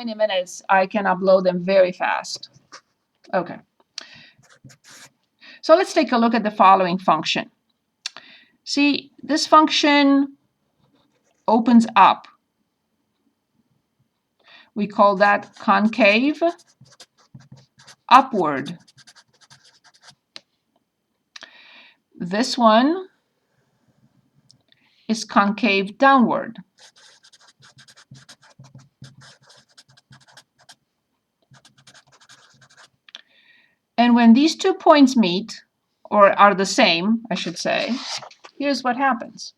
20 minutes, I can upload them very fast. Okay. So let's take a look at the following function. See, this function opens up. We call that concave upward. This one is concave downward. And when these 2 points meet, or are the same, I should say, here's what happens.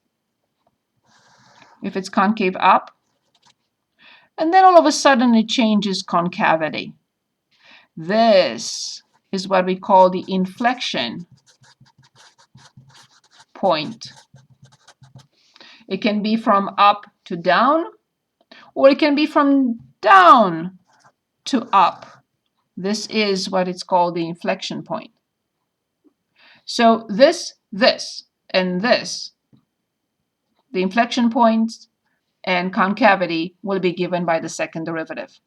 If it's concave up, and then all of a sudden it changes concavity. This is what we call the inflection point. It can be from up to down, or it can be from down to up. This is what it's called the inflection point. So this, and this, the inflection points and concavity will be given by the second derivative.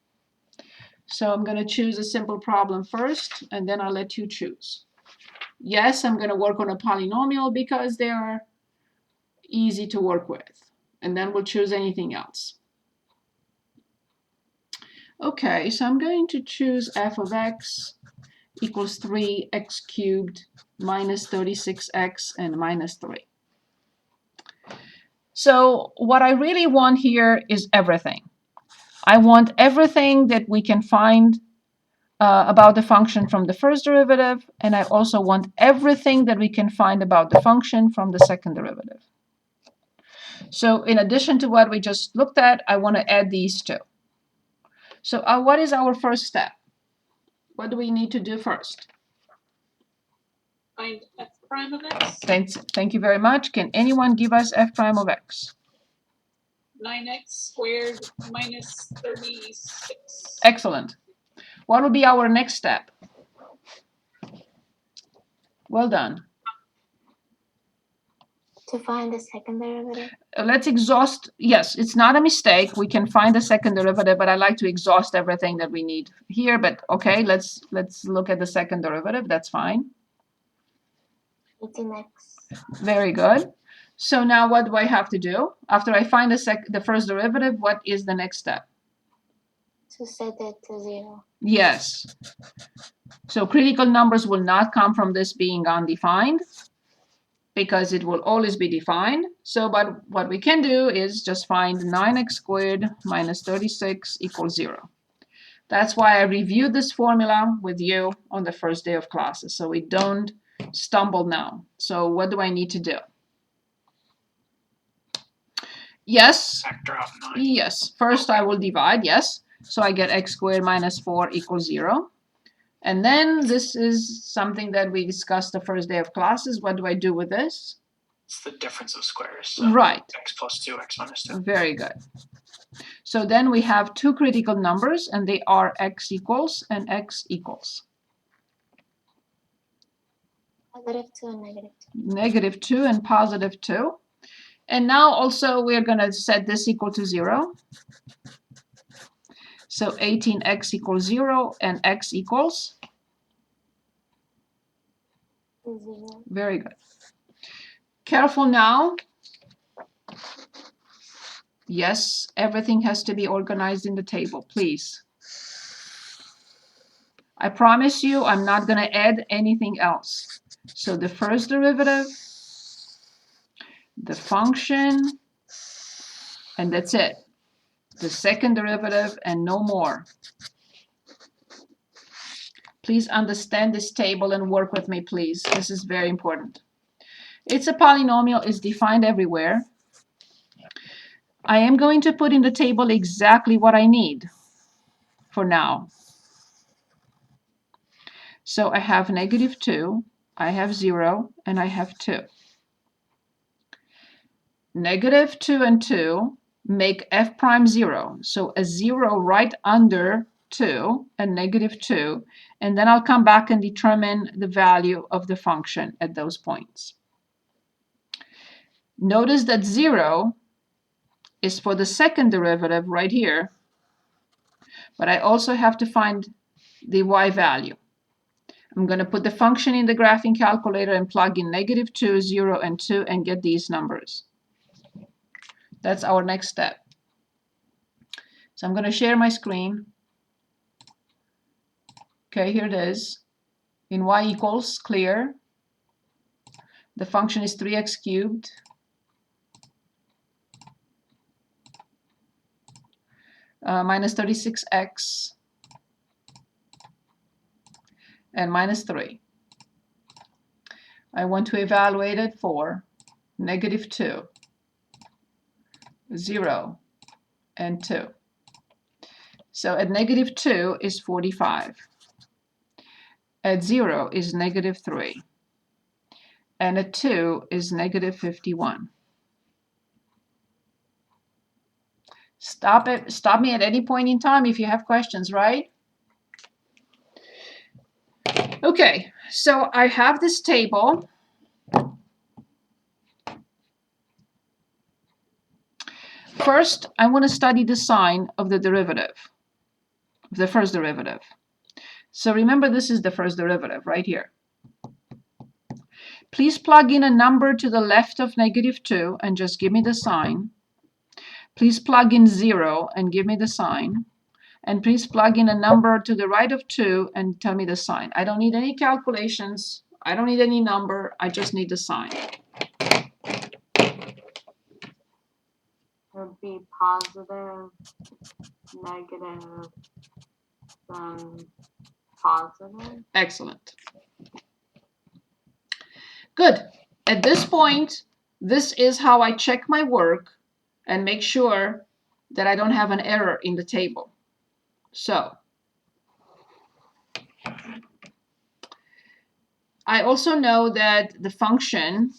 So I'm going to choose a simple problem first, and then I'll let you choose. Yes, I'm going to work on a polynomial because they are easy to work with, and then we'll choose anything else. Okay, so I'm going to choose f of x equals 3x cubed minus 36x and minus 3. So what I really want here is everything. I want everything that we can find about the function from the first derivative, and I also want everything that we can find about the function from the second derivative. So in addition to what we just looked at, I want to add these two. So what is our first step? What do we need to do first? Find f prime of x. Thank you very much. Can anyone give us f prime of x? 9x squared minus 36. Excellent. What will be our next step? Well done. To find the second derivative? Let's exhaust. Yes, it's not a mistake. We can find the second derivative, but I like to exhaust everything that we need here. But okay, let's look at the second derivative. That's fine. 18x. Very good. So now what do I have to do? After I find the first derivative, what is the next step? To set it to 0. Yes. So critical numbers will not come from this being undefined, because it will always be defined. So but what we can do is just find 9x squared minus 36 equals 0. That's why I reviewed this formula with you on the first day of classes, so we don't stumble now. So what do I need to do? Yes. Factor out 9. Yes. First I will divide, yes. So I get x squared minus 4 equals 0. And then this is something that we discussed the first day of classes. What do I do with this? It's the difference of squares. So Right. x plus 2, x minus 2. Very good. So then we have two critical numbers, and they are x equals and x equals. Positive 2 and negative 2. Negative 2 and positive 2. And now also we're going to set this equal to 0. So 18x equals 0 and x equals? 0. Very good. Careful now. Yes, everything has to be organized in the table, please. I promise you I'm not going to add anything else. So the first derivative, the function, and that's it. The second derivative and no more. Please understand this table and work with me, please. This is very important. It's a polynomial, it's defined everywhere. I am going to put in the table exactly what I need for now. So I have negative 2, I have 0, and I have 2. Negative 2 and 2 make f prime 0. So a 0 right under 2 and negative 2. And then I'll come back and determine the value of the function at those points. Notice that 0 is for the second derivative right here. but I also have to find the y value. I'm going to put the function in the graphing calculator and plug in -2, 0, and 2 and get these numbers. That's our next step. So I'm going to share my screen. Okay, here it is. In y equals, clear. The function is 3x cubed. Minus 36x and minus 3. I want to evaluate it for -2, 0, and 2. So at -2 is 45. At 0 is -3. And at 2 is -51. Stop me at any point in time if you have questions, right? Okay, so I have this table. First, I want to study the sign of the derivative, the first derivative. So remember, this is the first derivative right here. Please plug in a number to the left of -2 and just give me the sign. Please plug in 0 and give me the sign. And please plug in a number to the right of 2 and tell me the sign. I don't need any calculations. I don't need any number. I just need the sign. Would be positive, negative, then positive. Excellent. Good. At this point, this is how I check my work and make sure that I don't have an error in the table. So I also know that the function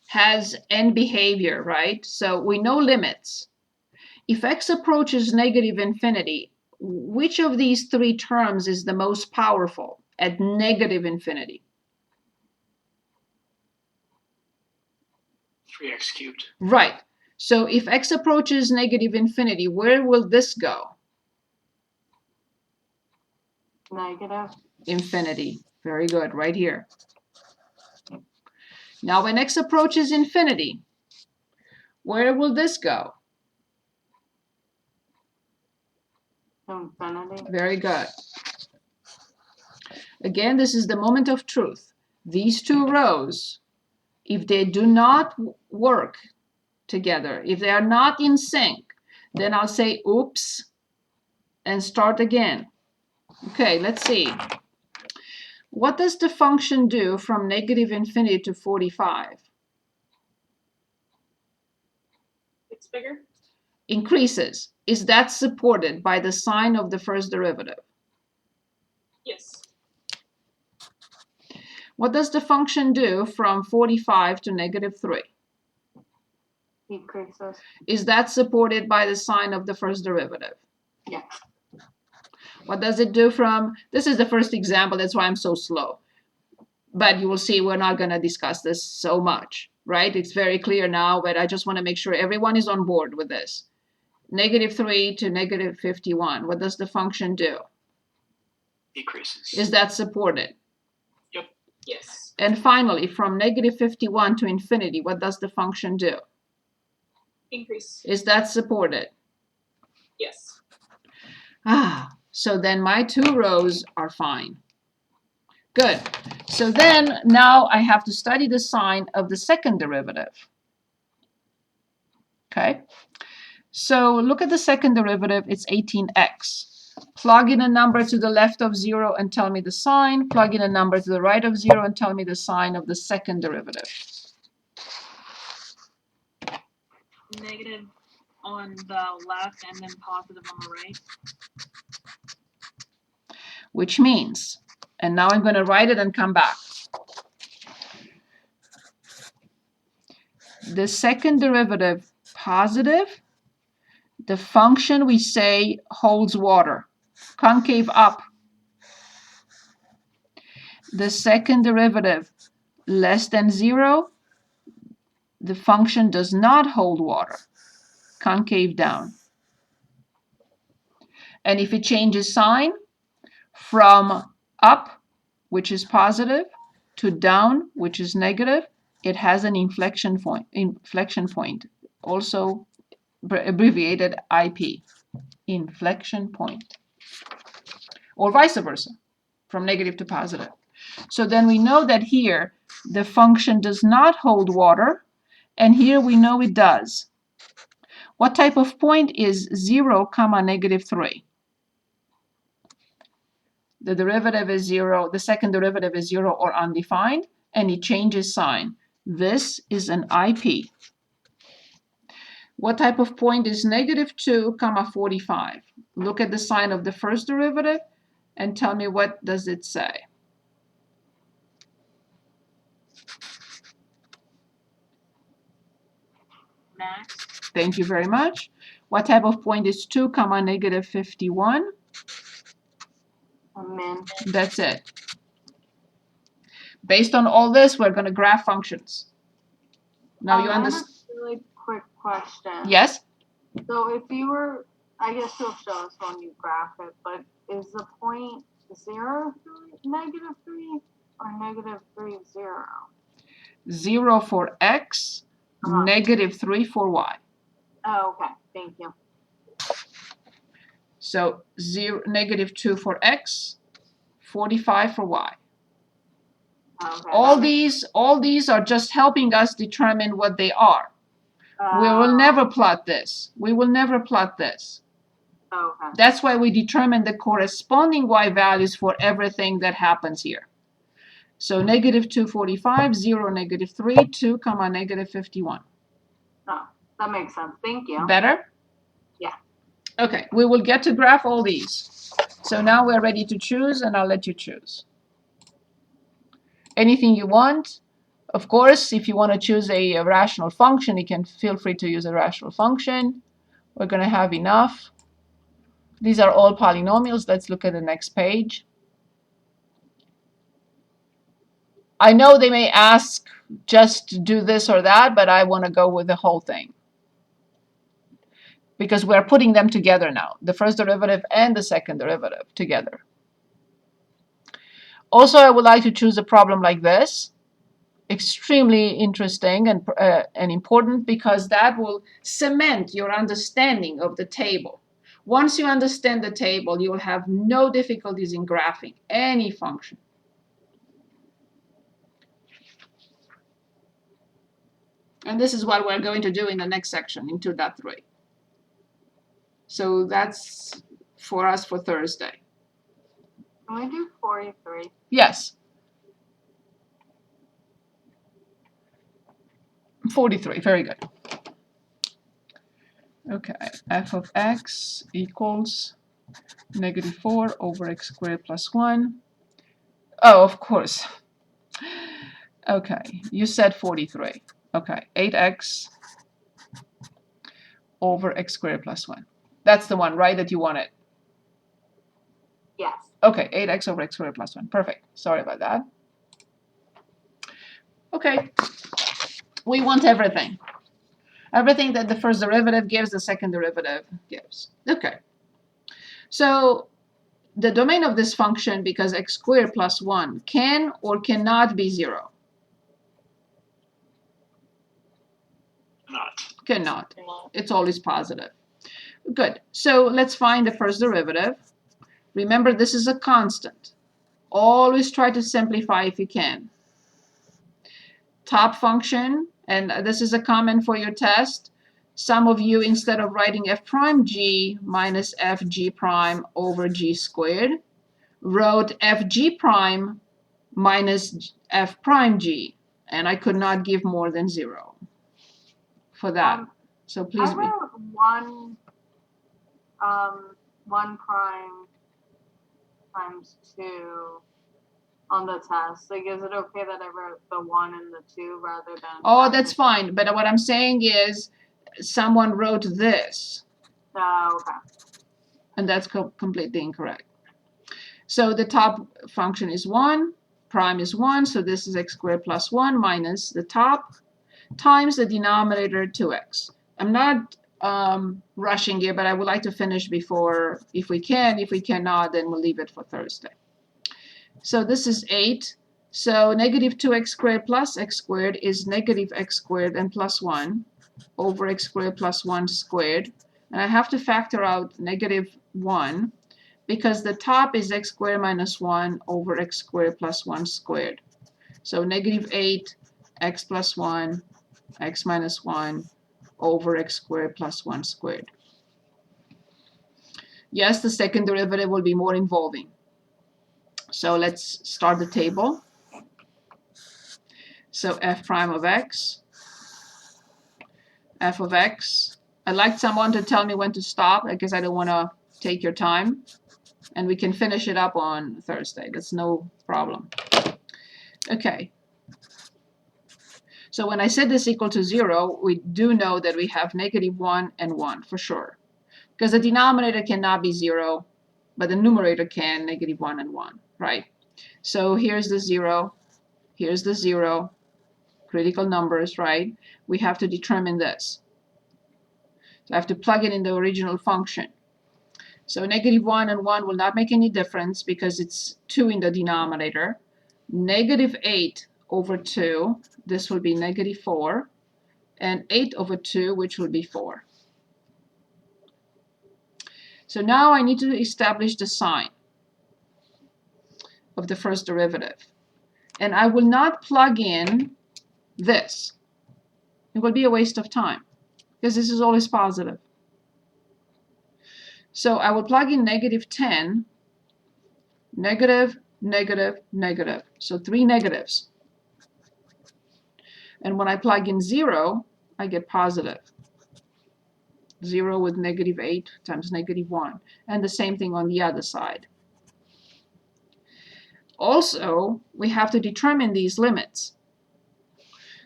has n behavior, right? So we know limits. If x approaches -infinity, which of these three terms is the most powerful at -infinity? 3x cubed. Right. So if x approaches -infinity, where will this go? Negative. Infinity. Very good, right here. Now when x approaches infinity, where will this go? Infinity. Very good. Again, this is the moment of truth. These two rows, if they do not work together, if they are not in sync, then I'll say oops and start again. Okay, let's see. What does the function do from -infinity to 45? It's bigger. Increases. Is that supported by the sign of the first derivative? Yes. What does the function do from 45 to -3? Decreases. Is that supported by the sign of the first derivative? Yes. What does it do from, this is the first example, that's why I'm so slow. But you will see we're not going to discuss this so much, right? It's very clear now, but I just want to make sure everyone is on board with this. -3 to -51, what does the function do? Decreases. Is that supported? Yes. And finally, from -51 to infinity, what does the function do? Increase. Is that supported? Yes. So then my two rows are fine. Good. So then now I have to study the sign of the second derivative. Okay. So look at the second derivative. It's 18x. Plug in a number to the left of 0 and tell me the sign. Plug in a number to the right of 0 and tell me the sign of the second derivative. Negative on the left and then positive on the right. Which means, and now I'm going to write it and come back. The second derivative positive, the function we say holds water, concave up. The second derivative less than 0, the function does not hold water, concave down. And if it changes sign from up, which is positive, to down, which is negative, it has an inflection point, also abbreviated IP, inflection point, or vice versa, from negative to positive. So then we know that here the function does not hold water, and here we know it does. What type of point is 0, negative 3? The derivative is 0, the second derivative is 0 or undefined, and it changes sign. This is an IP. What type of point is negative 2, 45? Look at the sign of the first derivative and tell me what does it say. Max. Thank you very much. What type of point is 2, negative 51? A min. That's it. Based on all this, we're going to graph functions. Now you I have understand? a really quick question. Yes? So if you were, I guess you'll show us when you graph it, but is the point 0, 3, negative 3, or negative 3, 0? 0 for x, negative 3 for y. Oh, okay. Thank you. So negative 2 for x, 45 for y. Okay. All these are just helping us determine what they are. We will never plot this. We will never plot this. Okay. That's why we determine the corresponding y values for everything that happens here. So negative 245, 0, negative 3, 2, negative 51. Oh, that makes sense. Thank you. Better? Yeah. Okay, we will get to graph all these. So now we're ready to choose, and I'll let you choose. Anything you want. Of course, if you want to choose a rational function, you can feel free to use a rational function. We're going to have enough. These are all polynomials. Let's look at the next page. I know they may ask just do this or that, but I want to go with the whole thing. Because we're putting them together now, the first derivative and the second derivative together. Also, I would like to choose a problem like this. Extremely interesting and important, because that will cement your understanding of the table. Once you understand the table, you will have no difficulties in graphing any function. And this is what we're going to do in the next section, in 2.3. So that's for us for Thursday. Can we do 43? Yes. 43, very good. Okay, f of x equals negative 4 over x squared plus 1. Oh, of course. Okay, you said 43. Okay, 8x over x squared plus 1. That's the one, right, that you wanted? Yes. Okay, 8x over x squared plus 1. Perfect. Sorry about that. Okay. We want everything. Everything that the first derivative gives, the second derivative gives. Okay. So the domain of this function, because x squared plus 1 can or cannot be 0. Cannot. It's always positive. Good. So let's find the first derivative. Remember, this is a constant. Always try to simplify if you can. Top function, and this is a comment for your test. Some of you, instead of writing f prime g minus f g prime over g squared, wrote f g prime minus f prime g, and I could not give more than 0 for that. So please I wrote one prime times 2 on the test. Like, is it okay that I wrote the 1 and the 2 rather than? Oh, that's fine. But what I'm saying is, someone wrote this. Oh, okay. And that's completely incorrect. So the top function is 1, prime is 1, so this is x squared plus 1 minus the top times the denominator 2x. I'm not rushing here, but I would like to finish before, if we can. If we cannot, then we'll leave it for Thursday. So this is 8. So negative 2x squared plus x squared is negative x squared and plus 1 over x squared plus 1 squared. And I have to factor out negative 1 because the top is x squared minus 1 over x squared plus 1 squared. So negative 8 x plus 1 x minus 1 over x squared plus 1 squared. Yes, the second derivative will be more involving. So let's start the table. So f prime of x, f of x. I'd like someone to tell me when to stop because I don't want to take your time. And we can finish it up on Thursday. That's no problem. Okay. So when I set this equal to 0, we do know that we have negative 1 and 1 for sure. Because the denominator cannot be 0, but the numerator can, negative 1 and 1, right? So here's the 0, here's the 0, critical numbers, right? We have to determine this. So I have to plug it in the original function. So negative 1 and 1 will not make any difference because it's 2 in the denominator. Negative 8 over 2, this will be negative 4, and 8 over 2, which will be 4. So now I need to establish the sign of the first derivative. And I will not plug in this. It will be a waste of time because this is always positive. So I will plug in negative 10, negative, negative, negative. So 3 negatives. And when I plug in 0, I get positive. 0 with negative 8 times negative 1. And the same thing on the other side. Also, we have to determine these limits.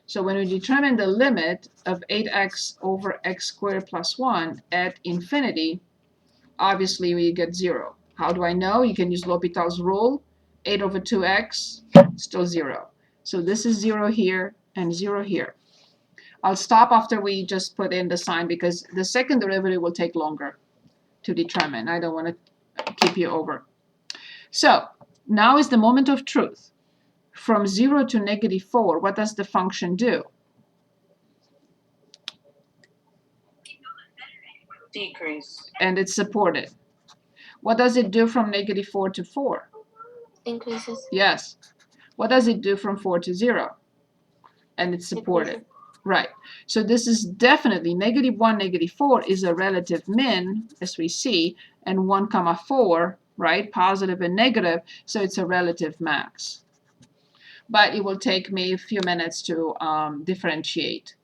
So when we determine the limit of 8x over x squared plus 1 at infinity, obviously we get 0. How do I know? You can use L'Hopital's rule. 8 over 2x, still 0. So this is 0 here and 0 here. I'll stop after we just put in the sign because the second derivative will take longer to determine. I don't want to keep you over. So now is the moment of truth. From 0 to negative 4, what does the function do? Decrease. And it's supported. What does it do from negative 4 to 4? Increases. Yes. What does it do from 4 to 0? And it's supported. Decreases. Right. So this is definitely negative 1, negative 4 is a relative min, as we see, and 1 comma 4, right? Positive and negative, so it's a relative max. But it will take me a few minutes to differentiate